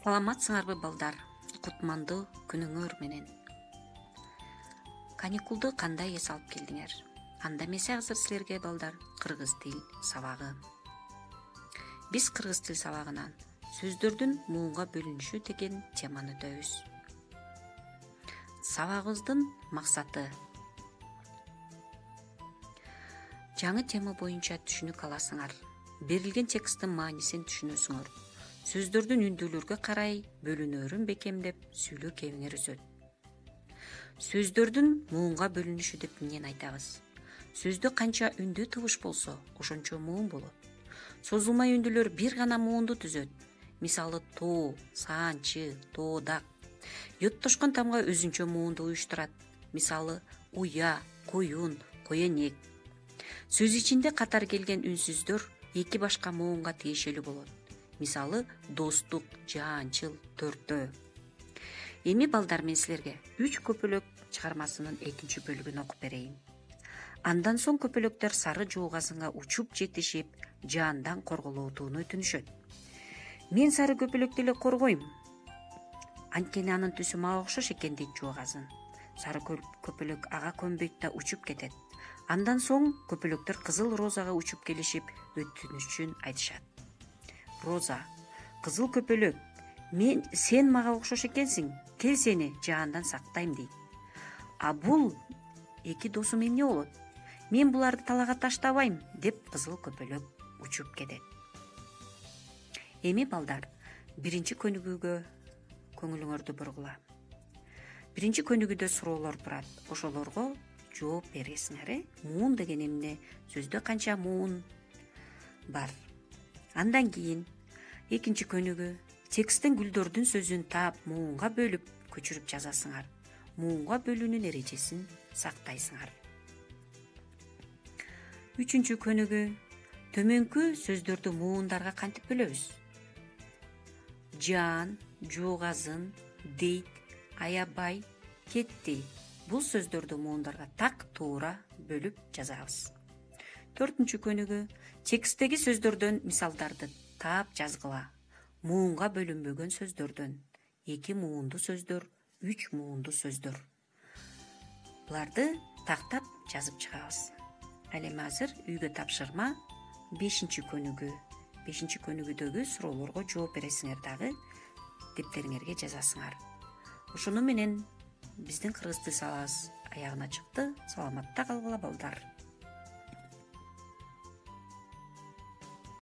Саламатсыңарбы балдар, кутмандуу күнүңөр менен. Каникулду кандай эс алып келдиңер? Анда эмесе азыр силерге балдар кыргыз тил сабагы. Биз кыргыз тил сабагынан сөздөрдүн муунга бөлүнүшү деген теманы өтөбүз. Сабагыбыздын максаты. Жаңы тема боюнча түшүнүк аласыңар. Берилген тексттин маанисин түшүнөсүңөр. Сөздөрдүн үндүүлөргө карай бөлүнөрүн бекемдеп сүйлөө кебиңер өсөт. Сөздөрдүн муунга бөлүнүшү деп эмнени айтабыз? Сөздө канча үндүү табыш болсо, ошончо муун болот. Созулмай үндүүлөр бир гана муунду түзөт. Мисалы тоо, саанчы, тоодак. Йоттошкон тамга өзүнчө муунду уюштурат. Мисалы уя, коюн, коенек. Сөз ичинде катар келген үнсүздөр эки башка муунга тиешелүү болот. Мисалы достук, жаанчыл, төртөө. Эми балдар, мен силерге 3 көпөлөк чыгармасынын 2 бөлүгүн окуп берейин. Андан соң көпөлөктөр сары жуугазынга учуп жетишип, жаандан корголоотууну өтүнүшөт. Мен сары көпөлөктү эле коргойм. Анткени анын түсү мага окшош экен дейт жуугазын. Сары көпөлөк ага көнбөйт да учуп кетет. Андан соң көпөлөктөр кызыл розага учуп келишип, өтүнүчүн айтышат. Роза: кызыл көпөлөк, сен мага окшош экенсиң, кел сени жаандан сактайм дейт. А бул эки досум эмне болот? Мен буларды талага таштабайм, деп кызыл көпөлөк учуп кетет. Эми балдар, биринчи көнүгүүгө көңүлүңөрдү бургула. Биринчи көнүгүүдө суроолор турат. Ошолорго жооп бересиңер. Муун деген эмне? Сөздө канча муун бар? Андан кийин экинчи көнүгүү. Тексттен гүлдөрдүн сөзүн таап, муунга бөлүп, көчүрүп жазасыңар. Муунга бөлүүнүн эрежесин сактайсыңар. Үчүнчү көнүгүү. Төмөнкү сөздөрдү муундарга кантип бөлөбүз? Жаан, жуугазын, дейт, аябай, кетти. Бул сөздөрдү муундарга так туура бөлүп жазабыз. Төртүнчү көнүгүү. Тексттеги сөздөрдөн мисалдарды таап жазгыла. Муунга бөлүнбөгөн сөздөрдөн 2 муунду сөздөр, 3 муунду сөздөр. Буларды тактап жазып чыгабыз. Ал эми азыр үйгө тапшырма 5 көнүгүү. 5 көнүгүүдөгү суроолорго жооп бересиңер дагы, дептериңерге жазасыңар. Ошону менен биздин кыргыз тил сабагыбыз аягына чыкты. Саламатта калгыла балдар.